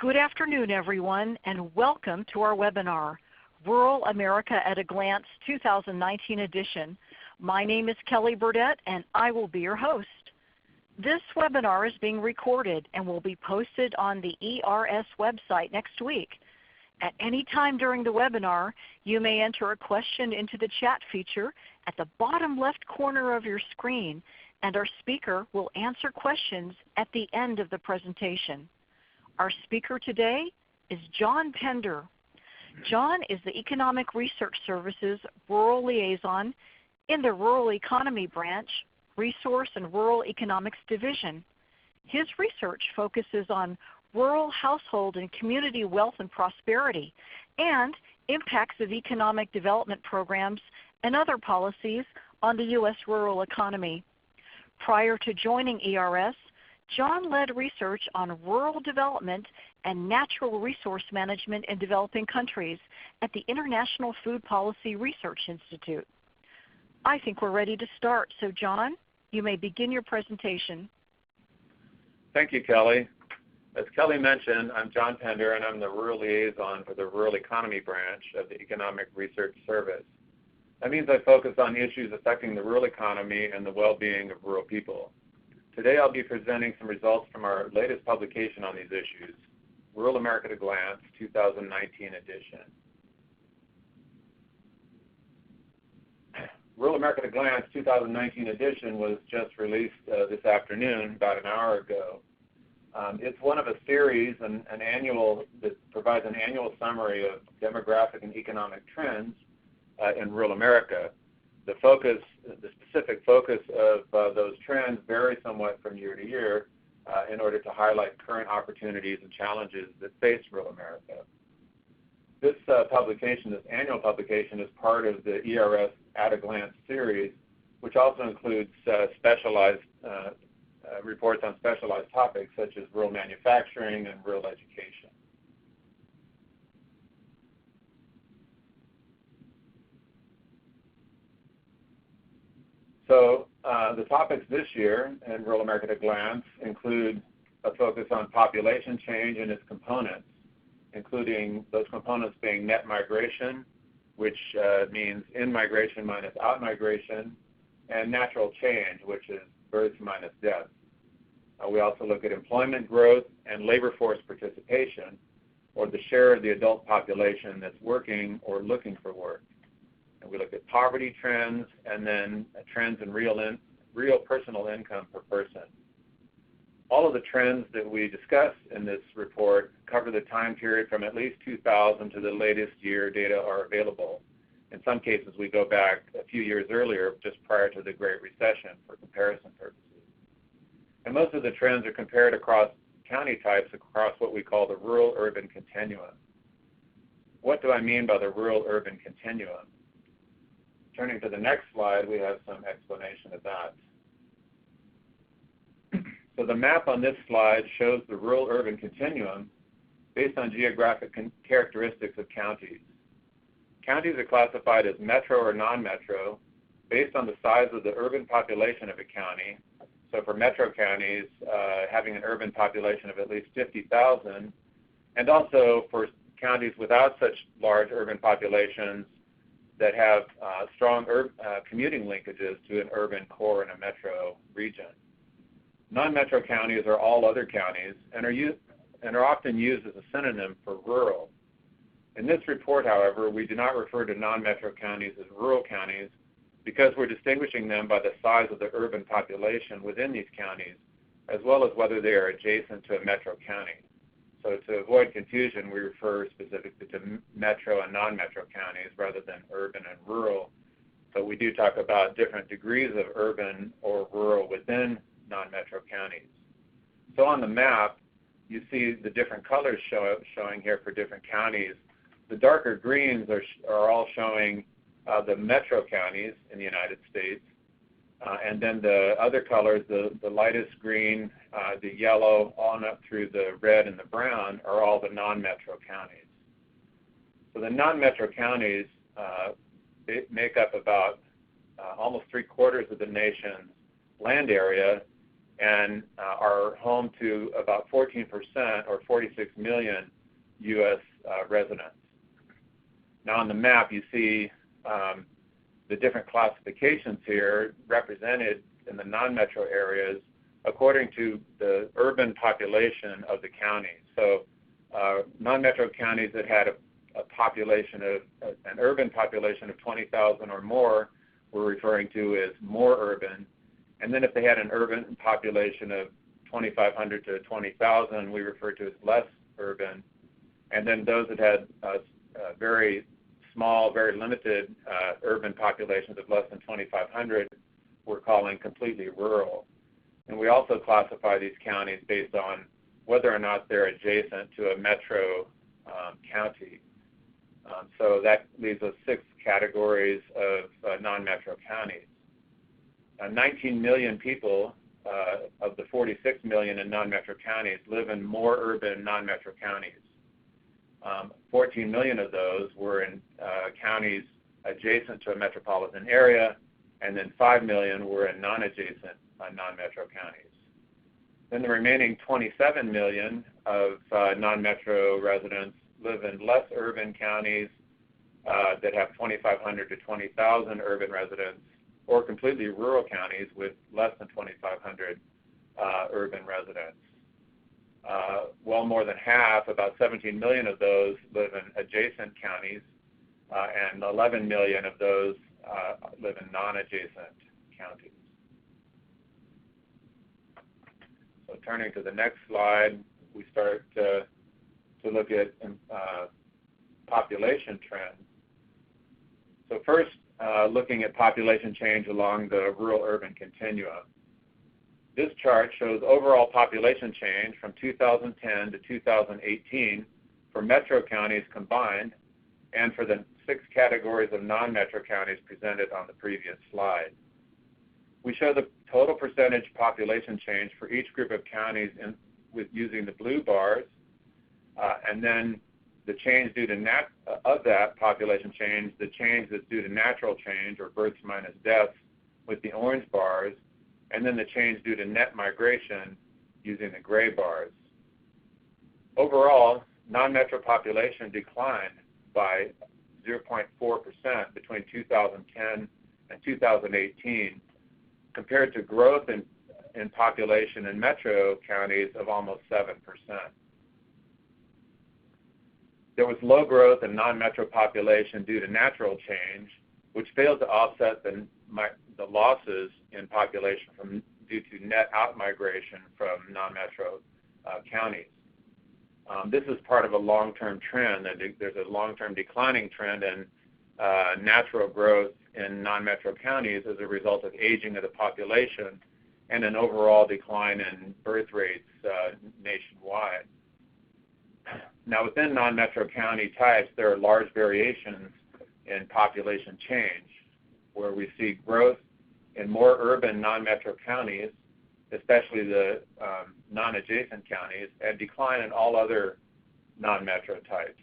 Good afternoon, everyone, and welcome to our webinar, Rural America at a Glance 2019 edition. My name is Kelly Burdett, and I will be your host. This webinar is being recorded and will be posted on the ERS website next week. At any time during the webinar, you may enter a question into the chat feature at the bottom left corner of your screen, and our speaker will answer questions at the end of the presentation. Our speaker today is John Pender. John is the Economic Research Services Rural Liaison in the Rural Economy Branch, Resource and Rural Economics Division. His research focuses on rural household and community wealth and prosperity, and impacts of economic development programs and other policies on the U.S. rural economy. Prior to joining ERS, John led research on rural development and natural resource management in developing countries at the International Food Policy Research Institute. I think we're ready to start, so John, you may begin your presentation. Thank you, Kelly. As Kelly mentioned, I'm John Pender, and I'm the Rural Liaison for the Rural Economy Branch of the Economic Research Service. That means I focus on issues affecting the rural economy and the well-being of rural people. Today I'll be presenting some results from our latest publication on these issues, Rural America at a Glance 2019 edition. Rural America at a Glance 2019 edition was just released this afternoon, about an hour ago. It's one of a series, an annual, that provides an annual summary of demographic and economic trends in rural America. The specific focus of those trends vary somewhat from year to year in order to highlight current opportunities and challenges that face rural America. This publication, this annual publication, is part of the ERS At a Glance series, which also includes specialized reports on specialized topics such as rural manufacturing and rural education. So the topics this year in Rural America at a Glance include a focus on population change and its components, including those components being net migration, which means in-migration minus out-migration, and natural change, which is births minus deaths. We also look at employment growth and labor force participation, or the share of the adult population that's working or looking for work. And we look at poverty trends, and then trends in real personal income per person. All of the trends that we discuss in this report cover the time period from at least 2000 to the latest year data are available. In some cases, we go back a few years earlier, just prior to the Great Recession, for comparison purposes. And most of the trends are compared across county types across what we call the rural-urban continuum. What do I mean by the rural-urban continuum? Turning to the next slide, we have some explanation of that. So the map on this slide shows the rural-urban continuum based on geographic characteristics of counties. Counties are classified as metro or non-metro based on the size of the urban population of a county. So for metro counties, having an urban population of at least 50,000, and also for counties without such large urban populations that have strong commuting linkages to an urban core in a metro region. Non-metro counties are all other counties and are often used as a synonym for rural. In this report, however, we do not refer to non-metro counties as rural counties because we're distinguishing them by the size of the urban population within these counties, as well as whether they are adjacent to a metro county. So to avoid confusion, we refer specifically to metro and non-metro counties rather than urban and rural, but we do talk about different degrees of urban or rural within non-metro counties. So on the map, you see the different colors showing here for different counties. The darker greens are all showing the metro counties in the United States, and then the other colors, the lightest green, the yellow, on up through the red and the brown, are all the non-metro counties. So the non-metro counties make up about almost 3/4 of the nation's land area, and are home to about 14% or 46 million U.S. Residents. Now on the map you see the different classifications here represented in the non-metro areas according to the urban population of the counties. So non-metro counties that had a population of an urban population of 20,000 or more we're referring to as more urban. And then if they had an urban population of 2,500 to 20,000, we refer to as less urban. And then those that had very small, very limited urban populations of less than 2,500, we're calling completely rural. And we also classify these counties based on whether or not they're adjacent to a metro county. So that leaves us 6 categories of non-metro counties. 19 million people of the 46 million in non-metro counties live in more urban non-metro counties. 14 million of those were in counties adjacent to a metropolitan area, and then 5 million were in non-adjacent non-metro counties. Then the remaining 27 million of non-metro residents live in less urban counties that have 2,500 to 20,000 urban residents, or completely rural counties with less than 2,500 urban residents. Well more than half, about 17 million of those, live in adjacent counties, and 11 million of those live in non-adjacent counties. So turning to the next slide, we start to look at population trends. So first, looking at population change along the rural-urban continuum. This chart shows overall population change from 2010 to 2018 for metro counties combined and for the 6 categories of non-metro counties presented on the previous slide. We show the total percentage population change for each group of counties using the blue bars, and then the change due to of that population change, the change that's due to natural change or births minus deaths with the orange bars, and then the change due to net migration using the gray bars. Overall, non-metro population declined by 0.4% between 2010 and 2018 compared to growth in population in metro counties of almost 7%. There was low growth in non-metro population due to natural change, which failed to offset the losses in population due to net outmigration from non-metro counties. This is part of a long-term trend. There's a long-term declining trend in natural growth in non-metro counties as a result of aging of the population and an overall decline in birth rates nationwide. Now, within non-metro county types, there are large variations in population change, where we see growth in more urban non-metro counties, especially the non-adjacent counties, and decline in all other non-metro types.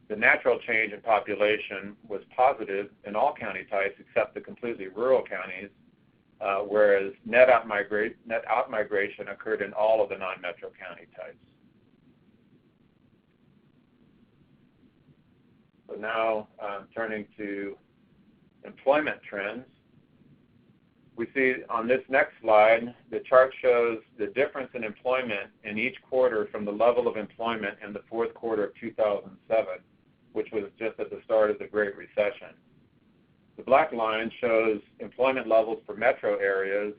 The natural change in population was positive in all county types except the completely rural counties, whereas net outmigration occurred in all of the non-metro county types. So now, turning to employment trends, we see on this next slide, the chart shows the difference in employment in each quarter from the level of employment in the 4th quarter of 2007, which was just at the start of the Great Recession. The black line shows employment levels for metro areas,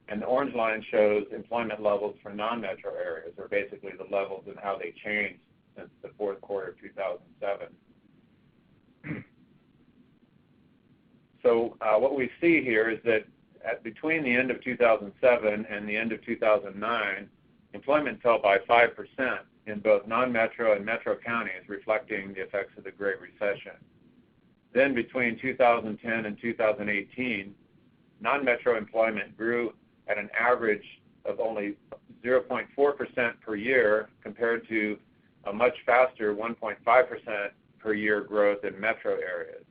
and the orange line shows employment levels for non-metro areas, or basically the levels and how they changed since the 4th quarter of 2007. So what we see here is that between the end of 2007 and the end of 2009, employment fell by 5% in both non-metro and metro counties, reflecting the effects of the Great Recession. Then between 2010 and 2018, non-metro employment grew at an average of only 0.4% per year compared to a much faster 1.5% per year growth in metro areas.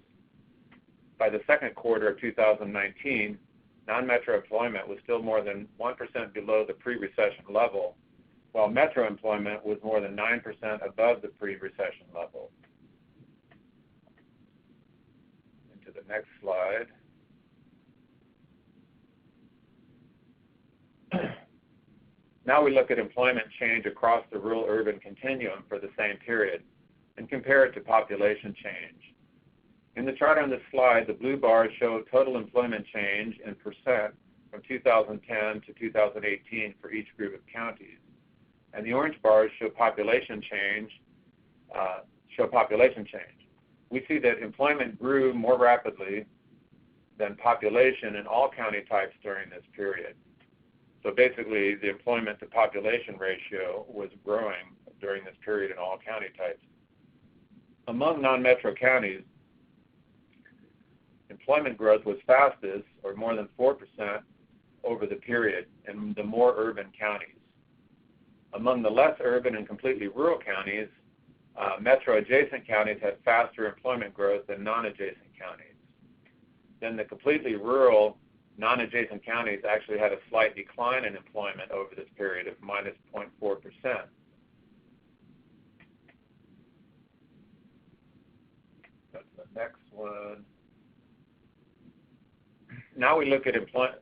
By the 2nd quarter of 2019, non-metro employment was still more than 1% below the pre-recession level, while metro employment was more than 9% above the pre-recession level. Into the next slide. Now we look at employment change across the rural-urban continuum for the same period and compare it to population change. In the chart on this slide, the blue bars show total employment change in percent from 2010 to 2018 for each group of counties, and the orange bars show population change. We see that employment grew more rapidly than population in all county types during this period. So basically, the employment to population ratio was growing during this period in all county types. Among non-metro counties, employment growth was fastest, or more than 4% over the period, in the more urban counties. Among the less urban and completely rural counties, metro-adjacent counties had faster employment growth than non-adjacent counties. Then the completely rural non-adjacent counties actually had a slight decline in employment over this period of minus 0.4%. That's the next one. Now we look at employment.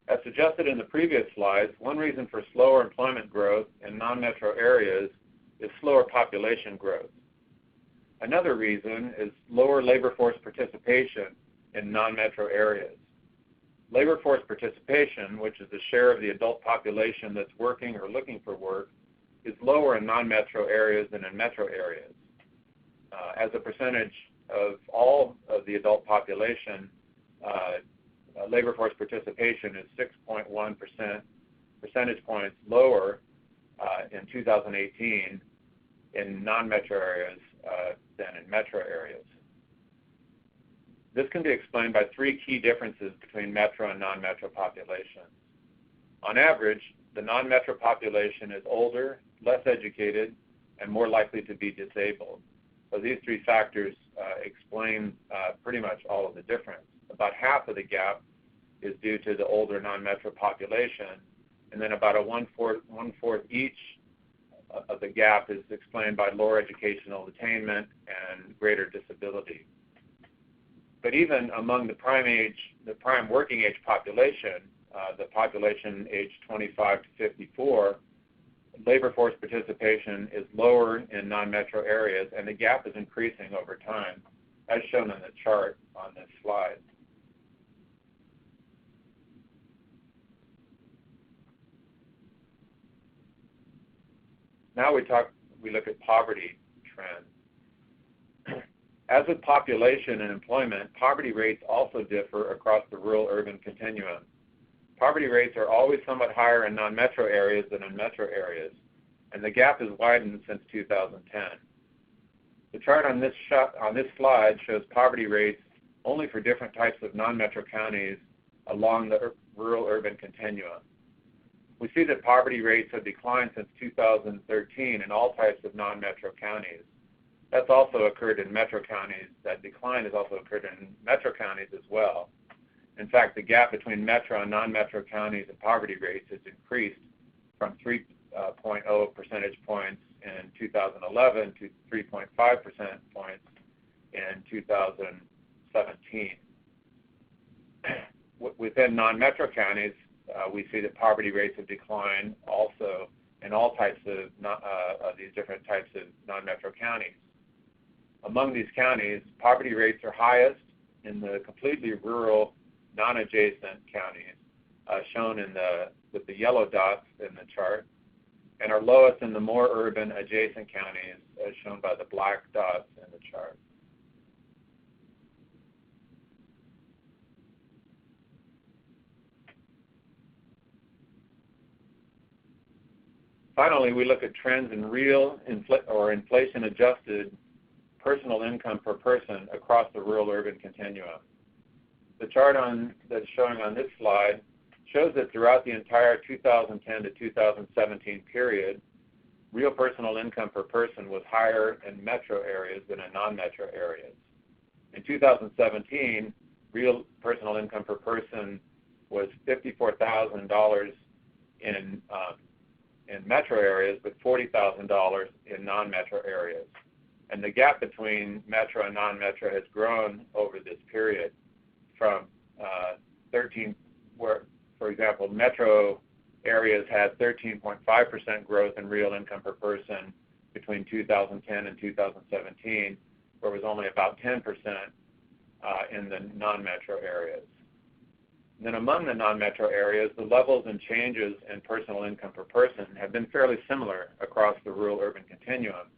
As suggested in the previous slides, one reason for slower employment growth in non-metro areas is slower population growth. Another reason is lower labor force participation in non-metro areas. Labor force participation, which is the share of the adult population that's working or looking for work, is lower in non-metro areas than in metro areas. As a percentage of all of the adult population, labor force participation is 6.1 percentage points lower in 2018 in non-metro areas than in metro areas. This can be explained by three key differences between metro and non-metro populations. On average, the non-metro population is older, less educated, and more likely to be disabled. So these three factors explain pretty much all of the difference. About half of the gap is due to the older non-metro population, and then about one-fourth each of the gap is explained by lower educational attainment and greater disability. But even among the prime working age population, the population aged 25 to 54, labor force participation is lower in non-metro areas, and the gap is increasing over time, as shown in the chart on this slide. Now we look at poverty trends. As with population and employment, poverty rates also differ across the rural-urban continuum. Poverty rates are always somewhat higher in non-metro areas than in metro areas, and the gap has widened since 2010. The chart on this slide shows poverty rates only for different types of non-metro counties along the rural-urban continuum. We see that poverty rates have declined since 2013 in all types of non-metro counties. That's also occurred in metro counties. That decline has also occurred in metro counties as well. In fact, the gap between metro and non-metro counties and poverty rates has increased from 3.0 percentage points in 2011 to 3.5 percentage points in 2017. Within non-metro counties, we see that poverty rates have declined also in all types of these different types of non-metro counties. Among these counties, poverty rates are highest in the completely rural, non-adjacent counties, shown with the yellow dots in the chart, and are lowest in the more urban adjacent counties, as shown by the black dots in the chart. Finally, we look at trends in real or inflation-adjusted personal income per person across the rural-urban continuum. The chart that's showing on this slide shows that throughout the entire 2010 to 2017 period, real personal income per person was higher in metro areas than in non-metro areas. In 2017, real personal income per person was $54,000 in metro areas, but $40,000 in non-metro areas. And the gap between metro and non-metro has grown over this period from 13, where, for example, metro areas had 13.5% growth in real income per person between 2010 and 2017, where it was only about 10% in the non-metro areas. And then among the non-metro areas, the levels and changes in personal income per person have been fairly similar across the rural-urban continuum.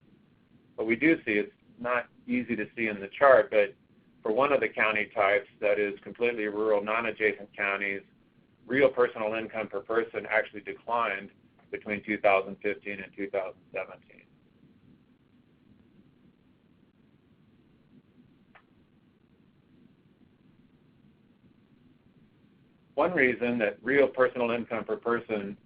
But we do see, it's not easy to see in the chart, but for one of the county types that is completely rural, non-adjacent counties, real personal income per person actually declined between 2015 and 2017. One reason that real personal income per person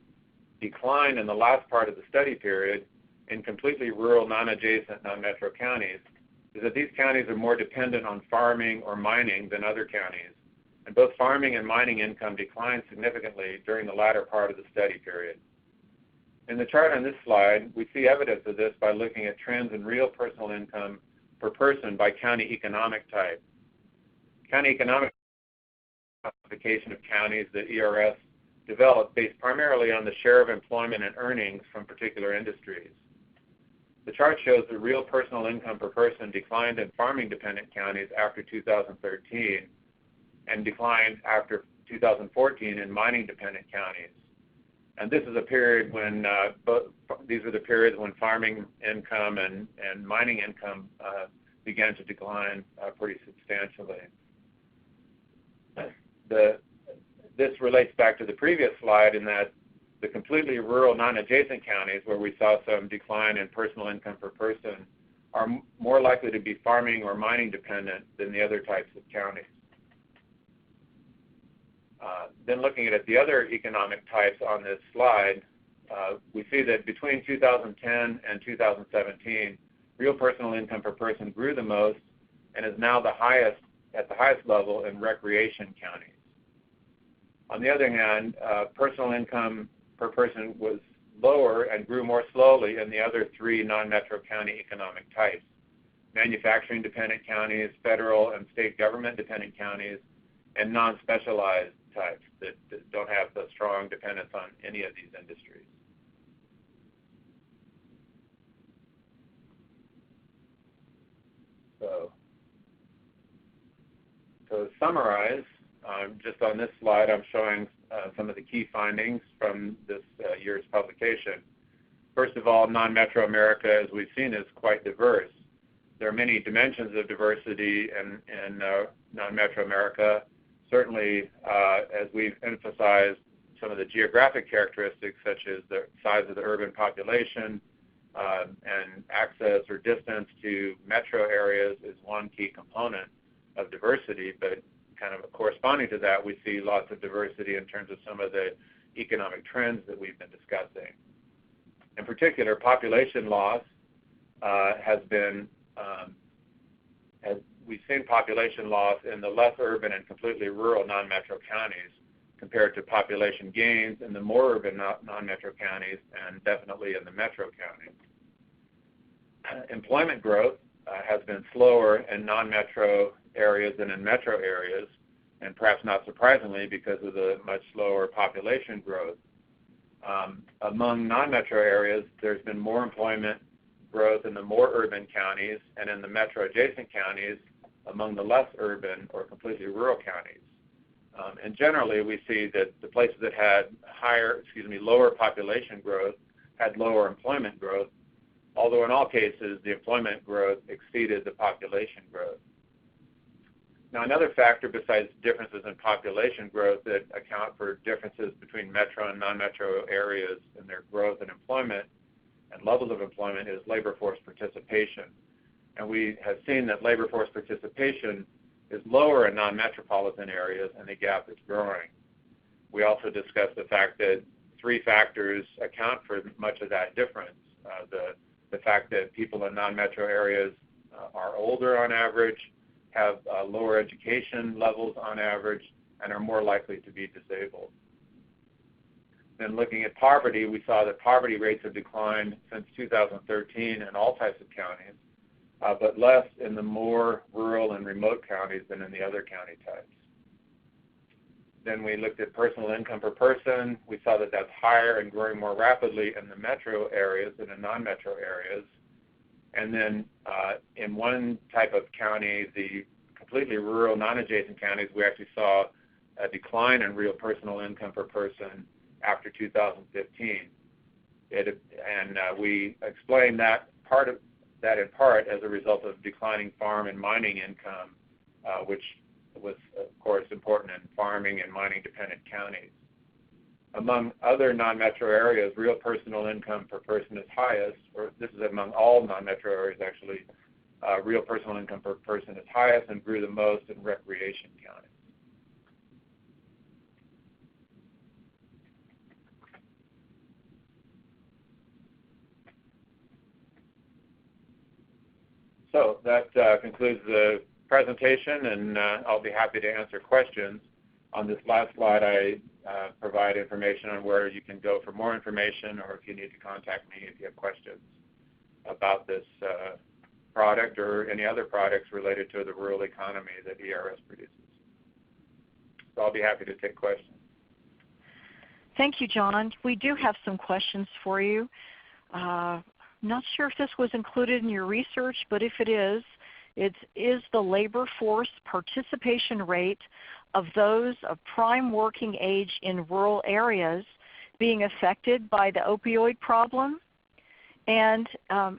declined in the last part of the study period in completely rural, non-adjacent, non-metro counties is that these counties are more dependent on farming or mining than other counties. And both farming and mining income declined significantly during the latter part of the study period. In the chart on this slide, we see evidence of this by looking at trends in real personal income per person by county economic type. County economic classification of counties that ERS developed based primarily on the share of employment and earnings from particular industries. The chart shows the real personal income per person declined in farming-dependent counties after 2013 and declined after 2014 in mining-dependent counties. And this is a period when these are the periods when farming income and mining income began to decline pretty substantially. This relates back to the previous slide in that the completely rural, non-adjacent counties where we saw some decline in personal income per person are more likely to be farming or mining dependent than the other types of counties. Then looking at the other economic types on this slide, we see that between 2010 and 2017, real personal income per person grew the most and is now at the highest level in recreation counties. On the other hand, personal income per person was lower and grew more slowly in the other three non-metro county economic types: manufacturing-dependent counties, federal and state government-dependent counties, and non-specialized types that don't have the strong dependence on any of these industries. So to summarize, just on this slide, I'm showing some of the key findings from this year's publication. First of all, non-metro America, as we've seen, is quite diverse. There are many dimensions of diversity in non-metro America. Certainly, as we've emphasized, some of the geographic characteristics, such as the size of the urban population and access or distance to metro areas, is one key component of diversity. But kind of corresponding to that, we see lots of diversity in terms of some of the economic trends that we've been discussing. In particular, population loss we've seen population loss in the less urban and completely rural non-metro counties compared to population gains in the more urban non-metro counties and definitely in the metro counties. Employment growth has been slower in non-metro areas than in metro areas, and perhaps not surprisingly because of the much slower population growth. Among non-metro areas, there's been more employment growth in the more urban counties and in the metro-adjacent counties among the less urban or completely rural counties. And generally, we see that the places that had lower population growth had lower employment growth, although in all cases, the employment growth exceeded the population growth. Now, another factor besides differences in population growth that account for differences between metro and non-metro areas in their growth and employment and levels of employment is labor force participation. And we have seen that labor force participation is lower in non-metropolitan areas, and the gap is growing. We also discussed the fact that three factors account for much of that difference. The fact that people in non-metro areas are older on average, have lower education levels on average, and are more likely to be disabled. Then looking at poverty, we saw that poverty rates have declined since 2013 in all types of counties, but less in the more rural and remote counties than in the other county types. Then we looked at personal income per person. We saw that that's higher and growing more rapidly in the metro areas than in non-metro areas. And then in one type of county, the completely rural, non-adjacent counties, we actually saw a decline in real personal income per person after 2015. We explained that in part as a result of declining farm and mining income, which was, of course, important in farming and mining-dependent counties. Among other non-metro areas, real personal income per person is highest, or this is among all non-metro areas actually, real personal income per person is highest and grew the most in recreation counties. So that concludes the presentation, and I'll be happy to answer questions. On this last slide, I provide information on where you can go for more information, or if you need to contact me if you have questions about this product or any other products related to the rural economy that ERS produces. So I'll be happy to take questions. Thank you, John. We do have some questions for you. Not sure if this was included in your research, but if it is the labor force participation rate of those of prime working age in rural areas being affected by the opioid problem? And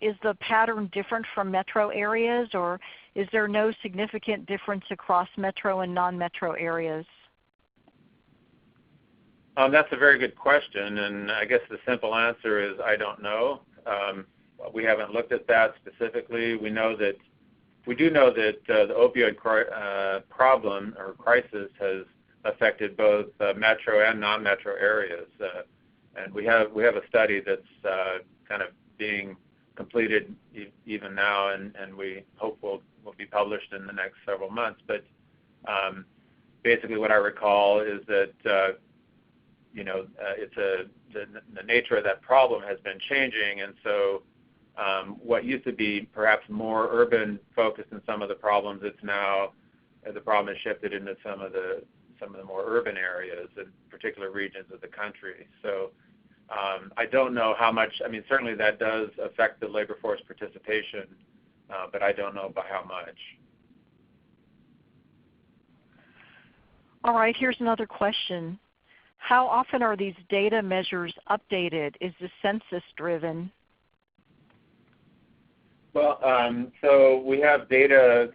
is the pattern different from metro areas, or is there no significant difference across metro and non-metro areas? That's a very good question, and I guess the simple answer is I don't know. We haven't looked at that specifically. We do know that the opioid problem or crisis has affected both metro and non-metro areas, and we have a study that's kind of being completed even now, and we hope will be published in the next several months. But basically, what I recall is that the nature of that problem has been changing, and so what used to be perhaps more urban focused in some of the problems, it's now the problem has shifted into some of the more urban areas in particular regions of the country. So I don't know how much. I mean, certainly that does affect the labor force participation, but I don't know by how much. All right, here's another question. How often are these data measures updated? Is the census driven? Well, so we have data.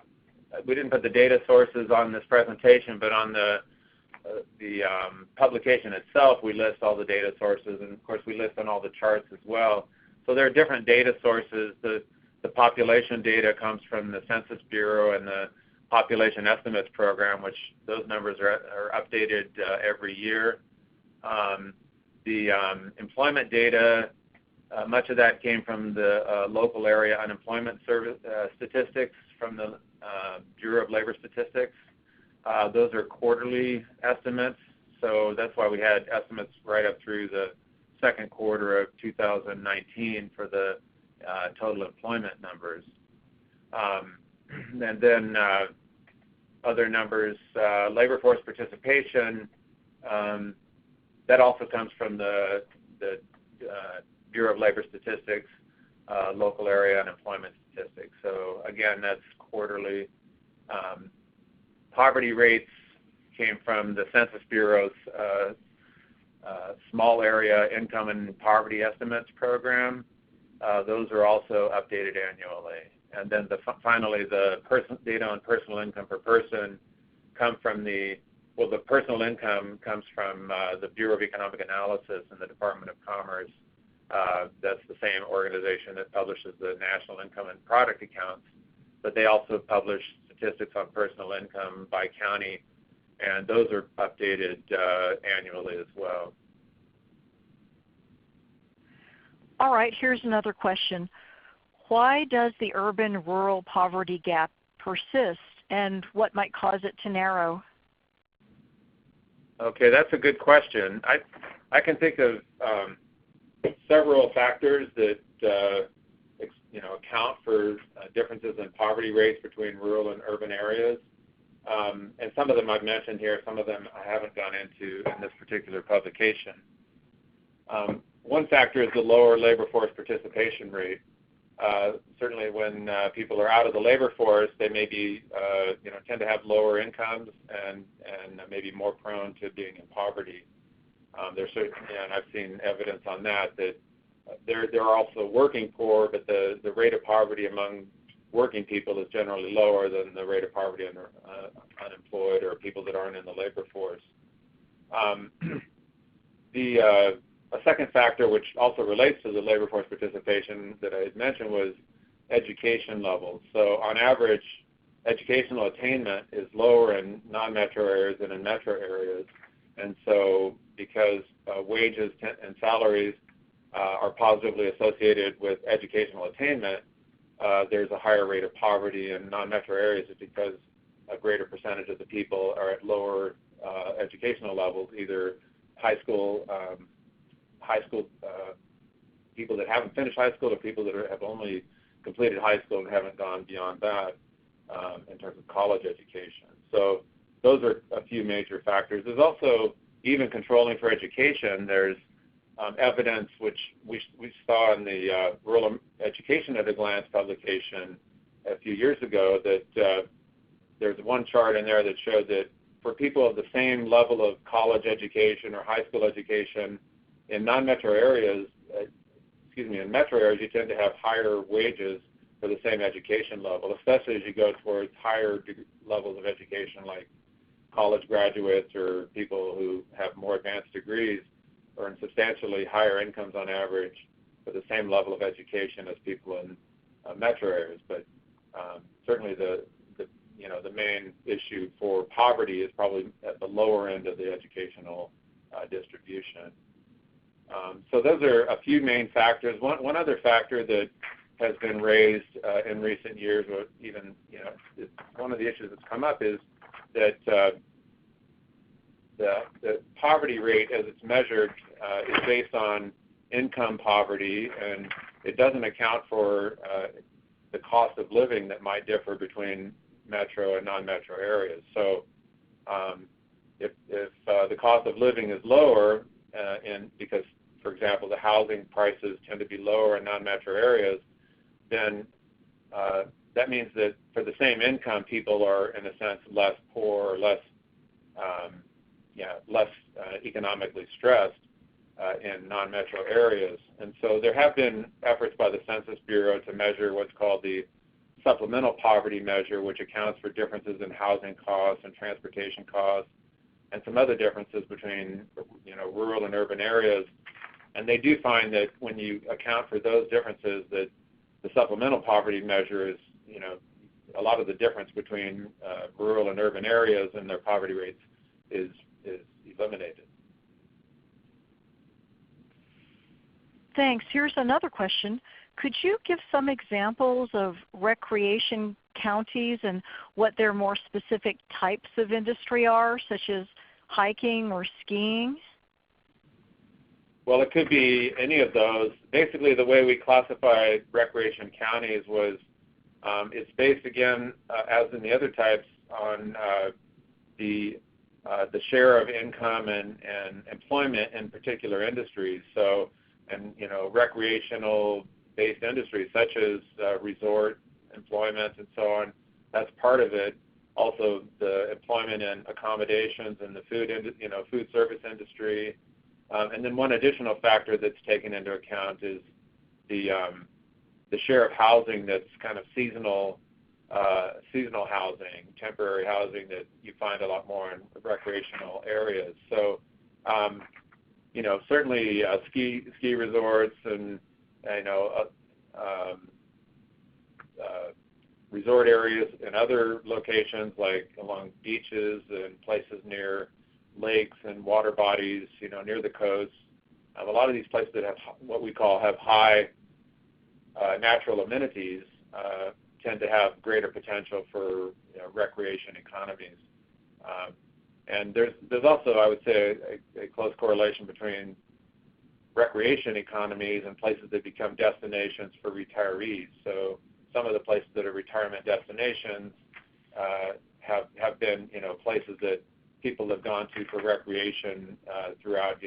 We didn't put the data sources on this presentation, but on the publication itself, we list all the data sources, and of course we list on all the charts as well. So there are different data sources. The population data comes from the Census Bureau and the Population Estimates Program, which those numbers are updated every year. The employment data, much of that came from the local area unemployment service statistics from the Bureau of Labor Statistics. Those are quarterly estimates, so that's why we had estimates right up through the second quarter of 2019 for the total employment numbers. And then other numbers, labor force participation, that also comes from the Bureau of Labor Statistics, local area unemployment statistics. So again, that's quarterly. Poverty rates came from the Census Bureau's small area income and poverty estimates program. Those are also updated annually. And then finally, the data on personal income per person come from the personal income comes from the Bureau of Economic Analysis and the Department of Commerce. That's the same organization that publishes the national income and product accounts, but they also publish statistics on personal income by county, and those are updated annually as well. All right, here's another question. Why does the urban-rural poverty gap persist, and what might cause it to narrow? Okay, that's a good question. I can think of several factors that account for differences in poverty rates between rural and urban areas. And some of them I've mentioned here, some of them I haven't gone into in this particular publication. One factor is the lower labor force participation rate. Certainly when people are out of the labor force, they may be, tend to have lower incomes and maybe more prone to being in poverty. There's certainly, and I've seen evidence on that they're also working poor, but the rate of poverty among working people is generally lower than the rate of poverty under unemployed or people that aren't in the labor force. A second factor, which also relates to the labor force participation that I had mentioned, was education levels. So on average, educational attainment is lower in non-metro areas than in metro areas. And so because wages and salaries are positively associated with educational attainment, there's a higher rate of poverty in non-metro areas because a greater percentage of the people are at lower educational levels, either high school people that haven't finished high school or people that have only completed high school and haven't gone beyond that in terms of college education. So those are a few major factors. There's also, even controlling for education, there's evidence which we saw in the Rural Education at a Glance publication a few years ago that there's one chart in there that showed that for people of the same level of college education or high school education in non-metro areas, in metro areas, you tend to have higher wages for the same education level, especially as you go towards higher levels of education like college graduates or people who have more advanced degrees earn substantially higher incomes on average for the same level of education as people in metro areas. But certainly the main issue for poverty is probably at the lower end of the educational distribution. So those are a few main factors. One other factor that has been raised in recent years, or even one of the issues that's come up, is that the poverty rate, as it's measured, is based on income poverty, and it doesn't account for the cost of living that might differ between metro and non-metro areas. So if the cost of living is lower, because, for example, the housing prices tend to be lower in non-metro areas, then that means that for the same income, people are, in a sense, less poor or less economically stressed in non-metro areas. And so there have been efforts by the Census Bureau to measure what's called the supplemental poverty measure, which accounts for differences in housing costs and transportation costs and some other differences between rural and urban areas. And they do find that when you account for those differences, that the supplemental poverty measure is, a lot of the difference between rural and urban areas and their poverty rates is eliminated. Thanks. Here's another question. Could you give some examples of recreation counties and what their more specific types of industry are, such as hiking or skiing? Well, it could be any of those. Basically, the way we classified recreation counties was it's based, again, as in the other types, on the share of income and employment in particular industries. So, recreational-based industries such as resort employment and so on, that's part of it. Also, the employment in accommodations and the food service industry. And then one additional factor that's taken into account is the share of housing that's kind of seasonal housing, temporary housing that you find a lot more in recreational areas. So, certainly ski resorts and resort areas and other locations like along beaches and places near lakes and water bodies, near the coast, A lot of these places that have what we call have high natural amenities tend to have greater potential for recreation economies. And there's also, I would say, a close correlation between recreation economies and places that become destinations for retirees. So some of the places that are retirement destinations have been, places that people have gone to for recreation throughout,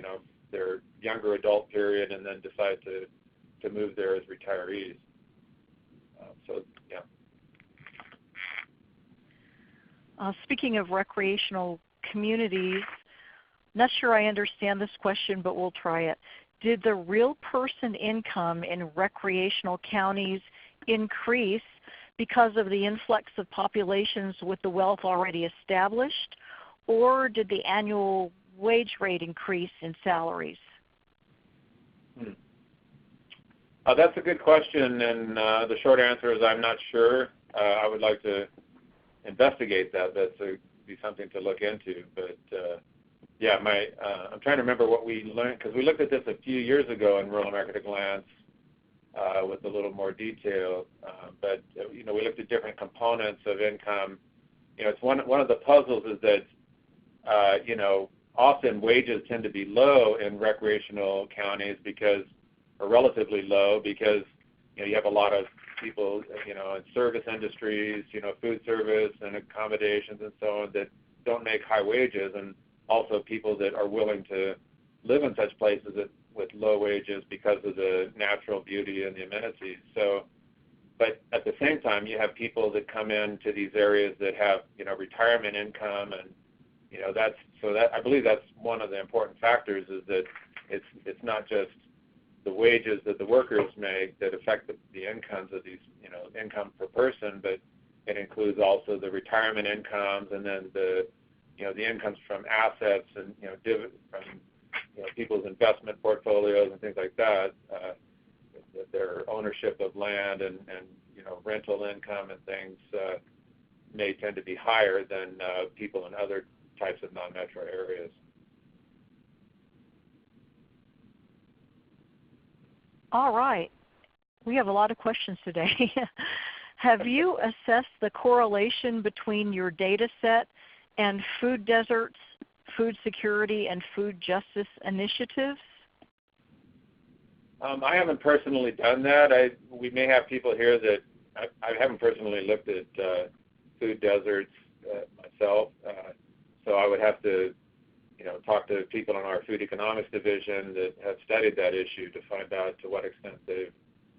their younger adult period, and then decide to move there as retirees. So, yeah. Speaking of recreational communities, not sure I understand this question, but we'll try it. Did the real person income in recreational counties increase because of the influx of populations with the wealth already established, or did the annual wage rate increase in salaries? That's a good question, and the short answer is I'm not sure. I would like to investigate that. That's be something to look into. But yeah, I'm trying to remember what we learned, because we looked at this a few years ago in Rural America at a Glance with a little more detail. But we looked at different components of income. It's one of the puzzles is that often wages tend to be low in recreational counties or relatively low, because you have a lot of people in service industries, food service and accommodations and so on, that don't make high wages, and also people that are willing to live in such places with low wages because of the natural beauty and the amenities. So, but at the same time, you have people that come into these areas that have retirement income, and I believe that's one of the important factors, is that it's not just the wages that the workers make that affect the incomes of these, income per person, but it includes also the retirement incomes, and then the incomes from assets and from people's investment portfolios and things like that. Their ownership of land and rental income and things may tend to be higher than people in other types of non-metro areas. All right. We have a lot of questions today. Have you assessed the correlation between your data set and food deserts, food security, and food justice initiatives? I haven't personally done that. We may have people here that I haven't personally looked at food deserts myself, so I would have to talk to people in our food economics division that have studied that issue to find out to what extent they've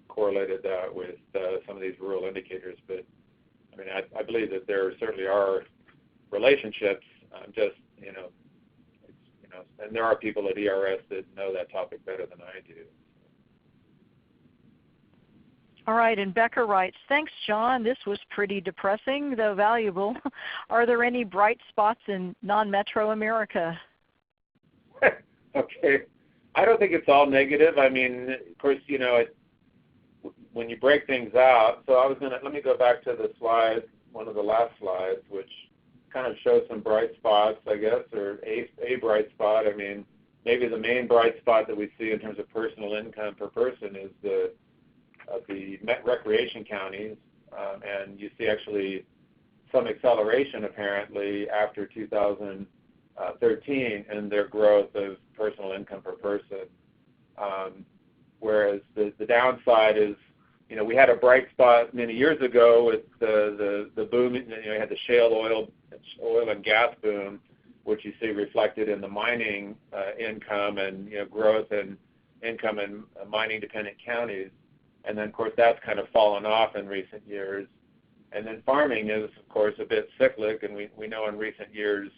correlated that with some of these rural indicators. But I mean, I believe that there certainly are relationships. And there are people at ERS that know that topic better than I do. All right, and Becca writes, thanks, John. This was pretty depressing, though valuable. Are there any bright spots in non-metro America? Okay. I don't think it's all negative. I mean, of course, when you break things out, so let me go back to the slide, one of the last slides, which kind of shows some bright spots, I guess, or a bright spot. I mean, maybe the main bright spot that we see in terms of personal income per person is the recreation counties, and you see actually some acceleration apparently after 2013 in their growth of personal income per person. Whereas the downside is, we had a bright spot many years ago with the boom. You had the shale oil and gas boom, which you see reflected in the mining income and growth and income in mining-dependent counties. And then, of course, that's kind of fallen off in recent years. And then farming is, of course, a bit cyclic, and we know in recent years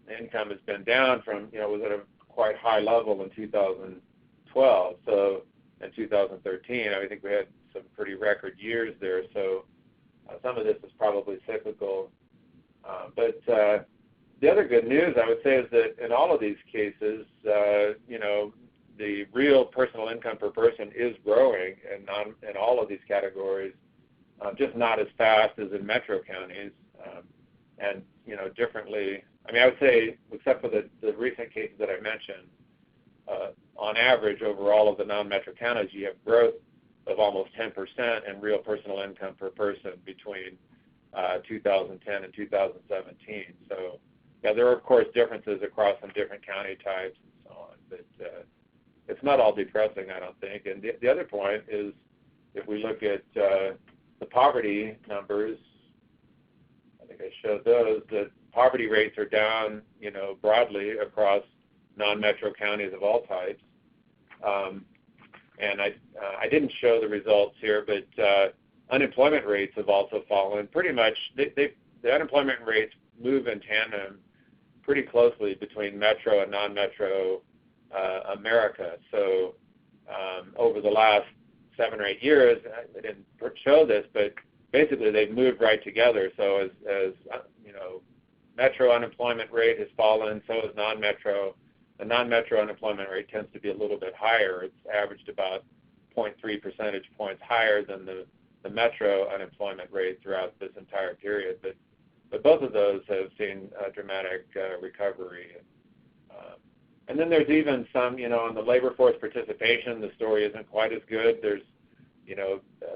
the income has been down from, was at a quite high level in 2012. So in 2013, I think we had some pretty record years there. So some of this is probably cyclical. But the other good news, I would say, is that in all of these cases, the real personal income per person is growing in all of these categories, just not as fast as in metro counties, and differently. I mean, I would say, except for the recent cases that I mentioned, on average the non-metro counties, you have growth of almost 10% in real personal income per person between 2010 and 2017. So, yeah, there are, of course, differences across some different county types and so on, but it's not all depressing, I don't think. And the other point is, if we look at the poverty numbers, I think I showed those, that poverty rates are down, broadly across non-metro counties of all types. And I didn't show the results here, but unemployment rates have also fallen. Pretty much, the unemployment rates move in tandem pretty closely between metro and non-metro America. So over the last 7 or 8 years, I didn't show this, but basically they've moved right together. So as metro unemployment rate has fallen, so has non-metro. The non-metro unemployment rate tends to be a little bit higher. It's averaged about 0.3 percentage points higher than the metro unemployment rate throughout this entire period. But both of those have seen a dramatic recovery. And then there's even some, on the labor force participation, the story isn't quite as good. There's,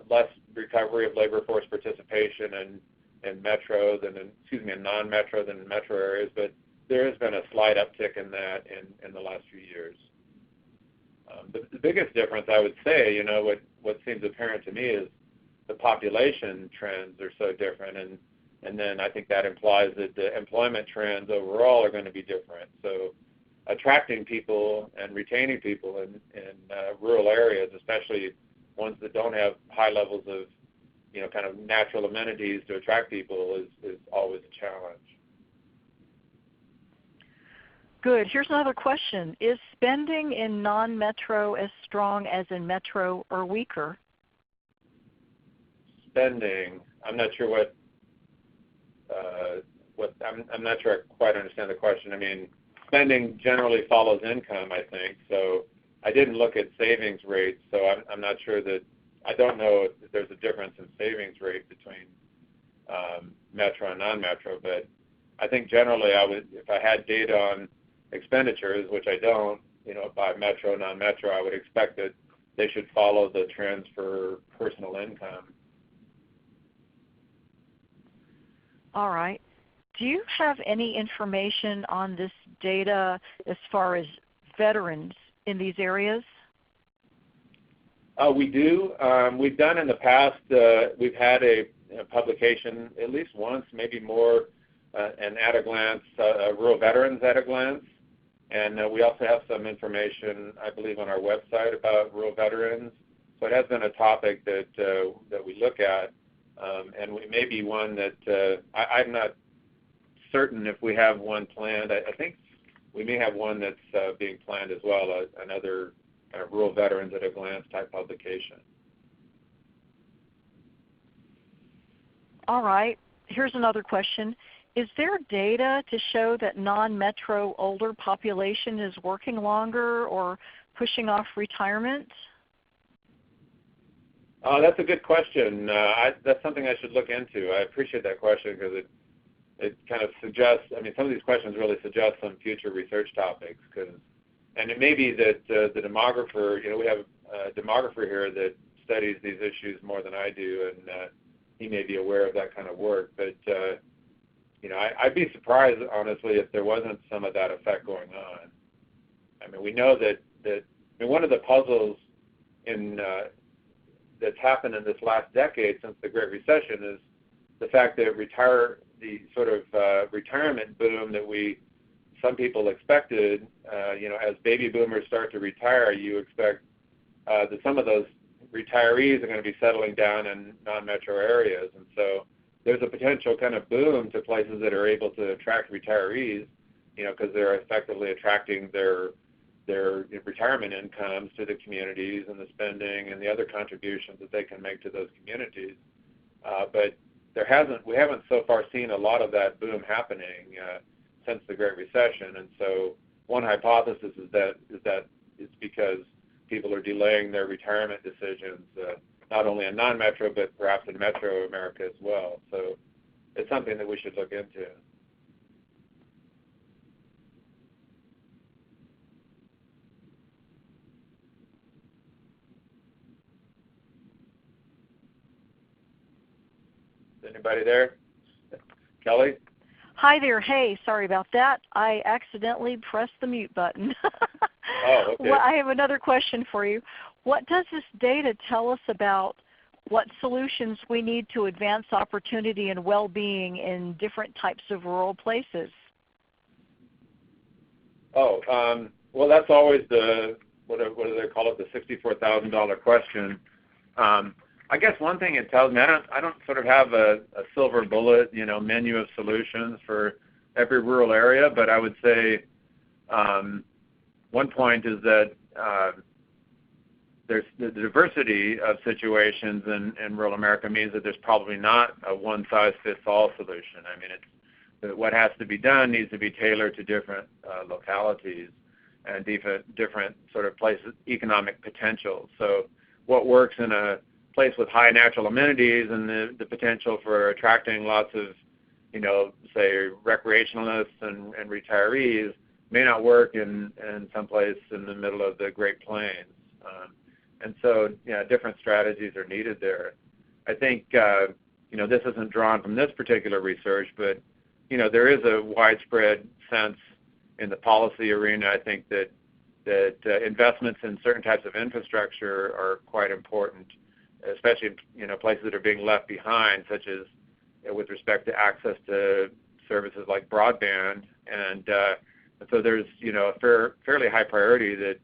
less recovery of labor force participation in metro than in non-metro than in metro areas, but there has been a slight uptick in that in the last few years. The biggest difference, I would say, what seems apparent to me is the population trends are so different, and then I think that implies that the employment trends overall are going to be different. So attracting people and retaining people in rural areas, especially ones that don't have high levels of, kind of natural amenities to attract people, is always a challenge. Good. Here's another question. Is spending in non-metro as strong as in metro or weaker? Spending, I'm not sure I'm not sure I quite understand the question. I mean, spending generally follows income, I think. So I didn't look at savings rates, so I'm not sure that, I don't know if there's a difference in savings rate between metro and non-metro, but I think generally I would, if I had data on expenditures, which I don't, by metro, non-metro, I would expect that they should follow the trends for personal income. All right. Do you have any information on this data as far as veterans in these areas? We do. We've done in the past, we've had a publication at least once, maybe more, an at-a-glance, rural veterans at-a-glance. And we also have some information, I believe, on our website about rural veterans. So it has been a topic that we look at, and we may be one that I'm not certain if we have one planned. I think we may have one that's being planned as well, another kind of rural veterans at a glance type publication. All right. Here's another question. Is there data to show that non-metro older population is working longer or pushing off retirement? That's a good question. That's something I should look into. I appreciate that question because it kind of suggests, some of these questions really suggest some future research topics. And it may be that the demographer, we have a demographer here that studies these issues more than I do, and he may be aware of that kind of work. But I'd be surprised, honestly, if there wasn't some of that effect going on. We know that one of the puzzles that's happened in this last decade since the Great Recession is the fact that the sort of retirement boom that some people expected, as baby boomers start to retire, you expect that some of those retirees are going to be settling down in non-metro areas. And so there's a potential kind of boom to places that are able to attract retirees, because they're effectively attracting their retirement incomes to the communities and the spending and the other contributions that they can make to those communities. But we haven't so far seen a lot of that boom happening since the Great Recession. And so one hypothesis is that it's because people are delaying their retirement decisions, not only in non-metro, but perhaps in metro America as well. So it's something that we should look into. anybody there? Kelly? Hi there. Hey, sorry about that. I accidentally pressed the mute button. Oh, okay. Well, I have another question for you. What does this data tell us about what solutions we need to advance opportunity and well-being in different types of rural places? Oh, well, that's always the, what do they call it, the $64,000 question. I guess one thing it tells me, I don't sort of have a silver bullet, menu of solutions for every rural area, but I would say one point is that there's the diversity of situations in rural America means that there's probably not a one-size-fits-all solution. I mean, what has to be done needs to be tailored to different localities and different sort of places, economic potential. So what works in a place with high natural amenities and the potential for attracting lots of, say, recreationalists and retirees may not work in some place in the middle of the Great Plains. And so, different strategies are needed there. I think, this isn't drawn from this particular research, but, there is a widespread sense in the policy arena, I think, that investments in certain types of infrastructure are quite important, especially places that are being left behind, such as with respect to access to services like broadband. And so there's a fairly high priority that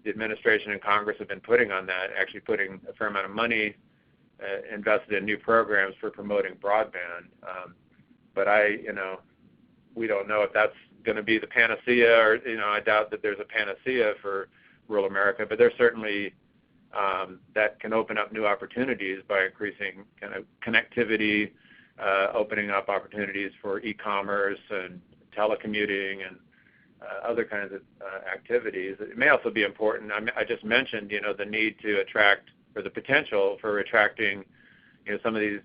the administration and Congress have been putting on that, actually putting a fair amount of money invested in new programs for promoting broadband. But we don't know if that's going to be the panacea, or I doubt that there's a panacea for rural America. But there's certainly that can open up new opportunities by increasing kind of connectivity, opening up opportunities for e-commerce and telecommuting and other kinds of activities. It may also be important. I just mentioned, the need to attract, or the potential for attracting, some of these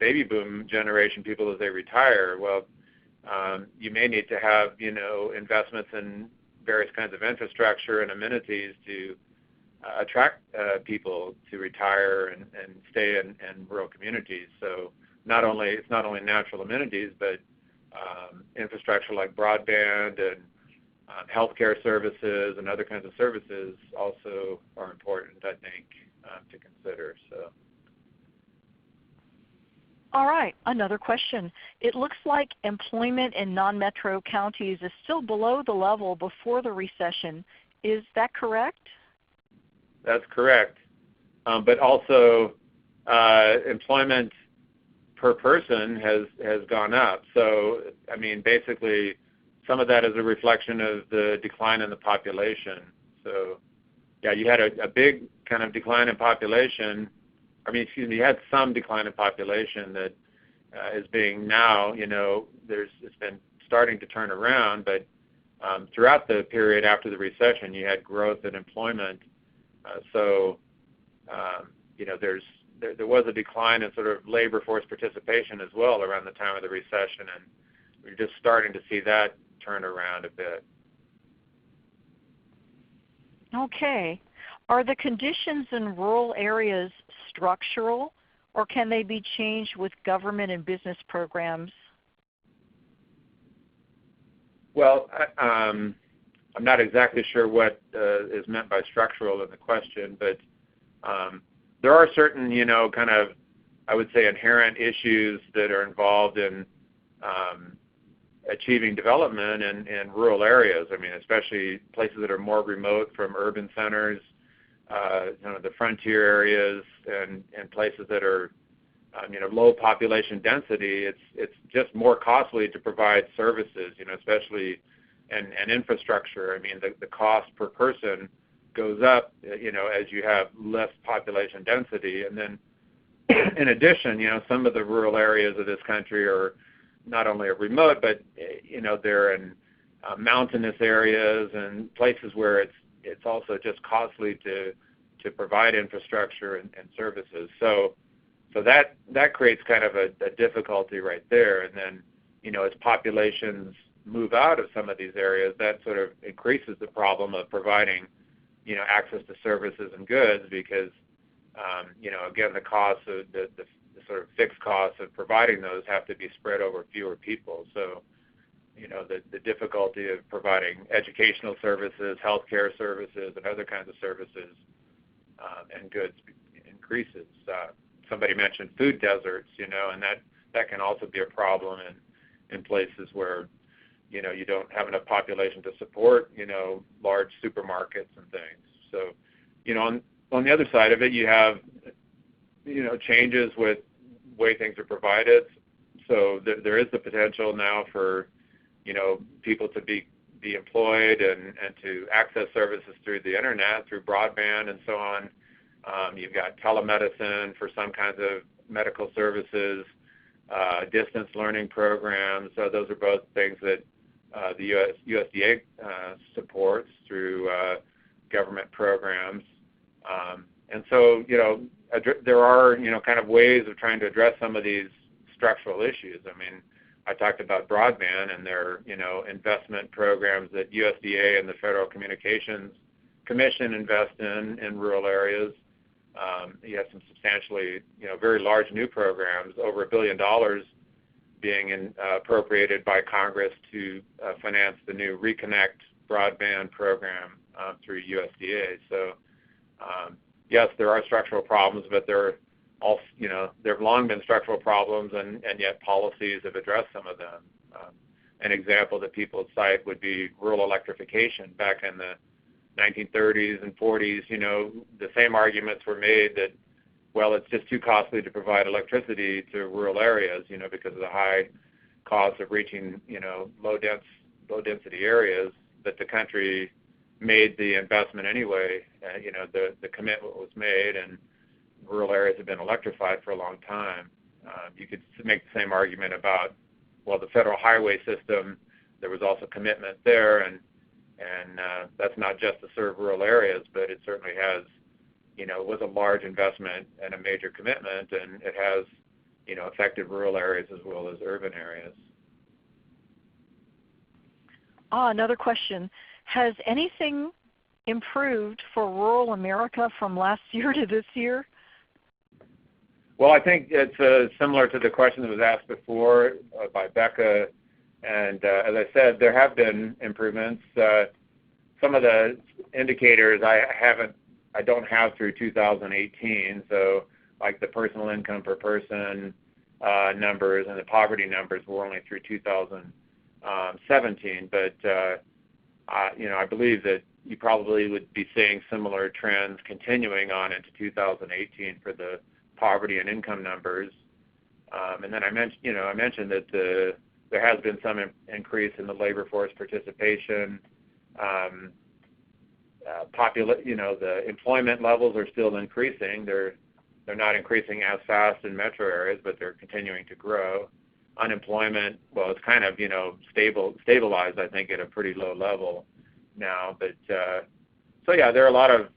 baby boom generation people as they retire. Well, you may need to have, investments in various kinds of infrastructure and amenities to attract people to retire and stay in rural communities. So it's not only natural amenities, but infrastructure like broadband and healthcare services and other kinds of services also are important, I think, to consider. So. All right, another question. It looks like employment in non-metro counties is still below the level before the recession. Is that correct? That's correct. But also employment per person has gone up. So, I mean, basically, some of that is a reflection of the decline in the population. So, yeah, you had a big kind of decline in population. You had some decline in population that is being now, it's been starting to turn around, but throughout the period after the recession, you had growth in employment. There was a decline in sort of labor force participation as well around the time of the recession, and we're just starting to see that turn around a bit. Okay. Are the conditions in rural areas structural, or can they be changed with government and business programs? Well, I'm not exactly sure what is meant by structural in the question, but there are certain, kind of, I would say, inherent issues that are involved in achieving development in rural areas. I mean, especially places that are more remote from urban centers, the frontier areas, and places that are, low population density. It's just more costly to provide services, especially and infrastructure. I mean, the cost per person goes up, as you have less population density. And then, in addition, some of the rural areas of this country are not only remote, but they're in mountainous areas and places where it's also just costly to provide infrastructure and services. So that creates kind of a difficulty right there. And then, as populations move out of some of these areas, that sort of increases the problem of providing, access to services and goods because, again, the cost of the sort of fixed costs of providing those have to be spread over fewer people. So, you know, the difficulty of providing educational services, healthcare services, and other kinds of services and goods increases. Somebody mentioned food deserts, you know, and that can also be a problem in places where, you know, you don't have enough population to support, you know, large supermarkets and things. So, you know, on the other side of it, you have, you know, changes with the way things are provided. So there is the potential now for, you know, people to be employed and to access services through the internet, through broadband and so on. You've got telemedicine for some kinds of medical services, distance learning programs. So those are both things that the USDA supports through government programs. And so, you know, there are, you know, kind of ways of trying to address some of these structural issues. I mean, I talked about broadband and their, you know, investment programs that USDA and the Federal Communications Commission invest in rural areas. You have some substantially, you know, very large new programs, over $1 billion being appropriated by Congress to finance the new Reconnect broadband program through USDA. So, yes, there are structural problems, but there are also, you know, there have long been structural problems, and yet policies have addressed some of them. An example that people cite would be rural electrification. Back in the 1930s and 40s, you know, the same arguments were made that, well, it's just too costly to provide electricity to rural areas, you know, because of the high cost of reaching, you know, low density areas, but the country made the investment anyway. You know, the commitment was made, and rural areas have been electrified for a long time. You could make the same argument about, well, the federal highway system. There was also commitment there, and that's not just to serve rural areas, but it certainly has, you know, was a large investment and a major commitment, and it has, you know, affected rural areas as well as urban areas. Another question. Has anything improved for rural America from last year to this year? Well, I think it's similar to the question that was asked before by Becca. And as I said, there have been improvements. Some of the indicators I don't have through 2018. So, like the personal income per person numbers and the poverty numbers were only through 2017. But you know, I believe that you probably would be seeing similar trends continuing on into 2018 for the poverty and income numbers. And then I mentioned that there has been some increase in the labor force participation. The employment levels are still increasing. They're not increasing as fast in metro areas, but they're continuing to grow. Unemployment, well, it's kind of, you know, stabilized, I think, at a pretty low level now. But so yeah, there are a lot of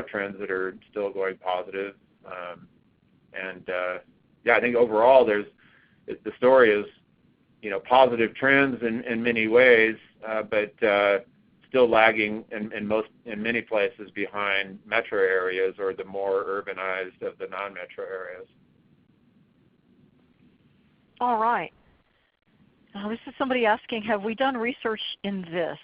trends that are still going positive. Yeah, I think overall the story is, you know, positive trends in many ways, but still lagging in many places behind metro areas or the more urbanized of the non-metro areas. All right. Now, this is somebody asking, have we done research in this?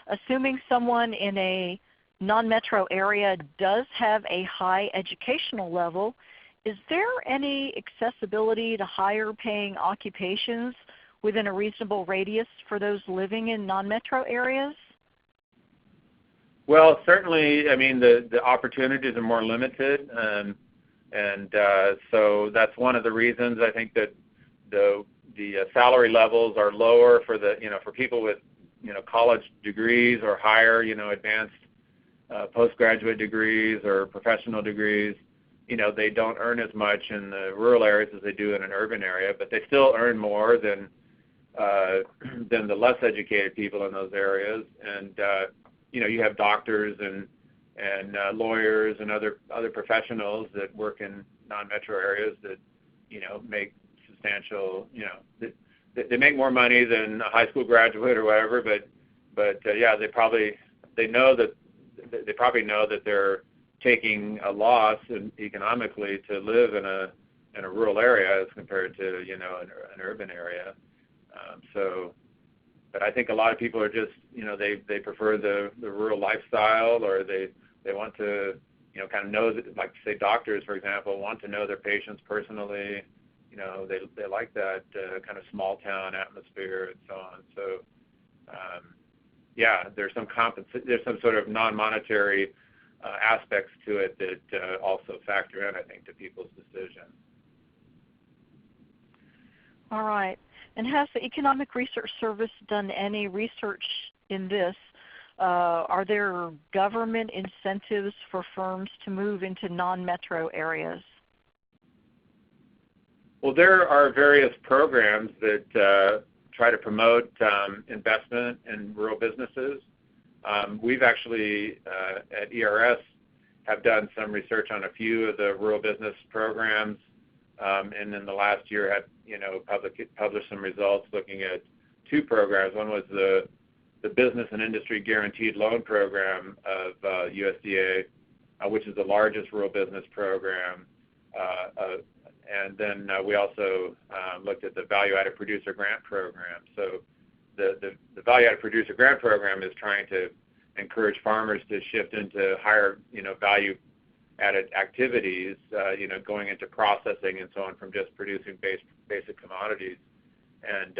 Assuming someone in a non-metro area does have a high educational level, is there any accessibility to higher paying occupations within a reasonable radius for those living in non-metro areas? Well, certainly, I mean, the opportunities are more limited, and so that's one of the reasons I think that the salary levels are lower for for people with, you know, college degrees or higher, you know, advanced postgraduate degrees or professional degrees. You know, they don't earn as much in the rural areas as they do in an urban area, but they still earn more than the less educated people in those areas. And you know, you have doctors and lawyers and other professionals that work in non-metro areas that, you know, make substantial, you know, they make more money than a high school graduate or whatever. But yeah, they probably know that they're taking a loss economically to live in in a rural area as compared to an urban area. But I think a lot of people are just they prefer the rural lifestyle, or they want to kind of know that, like say doctors for example want to know their patients personally. They like that kind of small town atmosphere and so on. So there's some sort of non-monetary aspects to it that also factor in, I think, to people's decision. All right. And has the Economic Research Service done any research in this? Are there government incentives for firms to move into non-metro areas? Well, there are various programs that try to promote investment in rural businesses. We've actually, at ERS, have done some research on a few of the rural business programs, and in the last year had published some results looking at two programs. One was the Business and Industry Guaranteed Loan Program of USDA, which is the largest rural business program. And then we also looked at the Value-Added Producer Grant Program. So the Value-Added Producer Grant Program is trying to encourage farmers to shift into higher value-added activities, going into processing and so on, from just producing basic commodities. And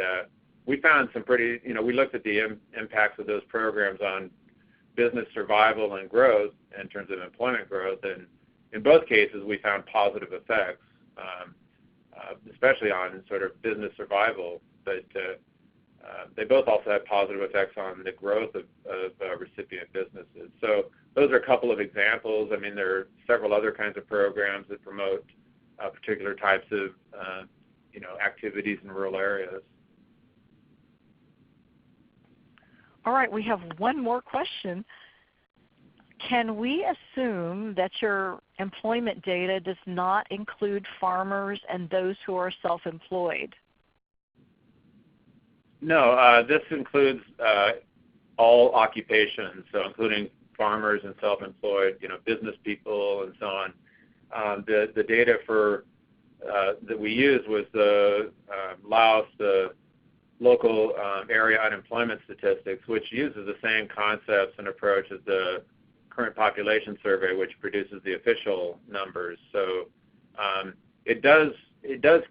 we found some pretty, we looked at the impacts of those programs on business survival and growth in terms of employment growth, and in both cases we found positive effects, especially on sort of business survival, but they both also had positive effects on the growth of recipient businesses. So those are a couple of examples. I mean, there are several other kinds of programs that promote particular types of activities in rural areas. All right, we have one more question. Can we assume that your employment data does not include farmers and those who are self-employed? No, this includes all occupations, so including farmers and self-employed, business people and so on. The data that we used was the Laos, the local area unemployment statistics, which uses the same concepts and approach as the current population survey, which produces the official numbers. So it does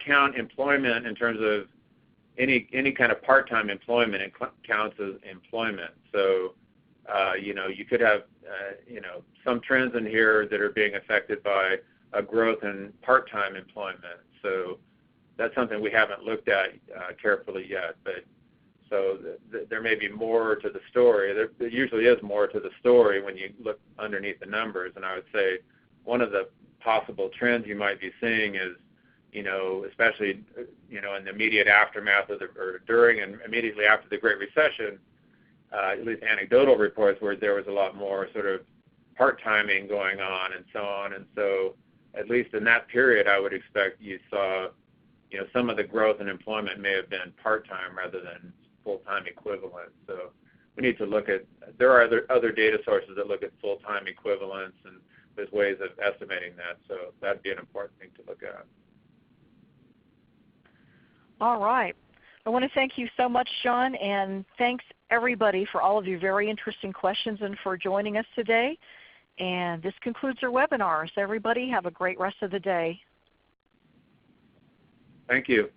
count employment in terms of any kind of part-time employment. It counts as employment. So you could have some trends in here that are being affected by a growth in part-time employment. So that's something we haven't looked at carefully yet. But so there may be more to the story. There usually is more to the story when you look underneath the numbers. And I would say one of the possible trends you might be seeing is, especially in the immediate aftermath of or during and immediately after the Great Recession, at least anecdotal reports where there was a lot more sort of part-timing going on and so on. And so at least in that period, I would expect you saw, some of the growth in employment may have been part-time rather than full-time equivalent. So we need to look at, there are other data sources that look at full-time equivalents, and there's ways of estimating that. So that'd be an important thing to look at. All right. I want to thank you so much, John, and thanks everybody for all of your very interesting questions and for joining us today. And this concludes our webinar. So everybody have a great rest of the day. Thank you.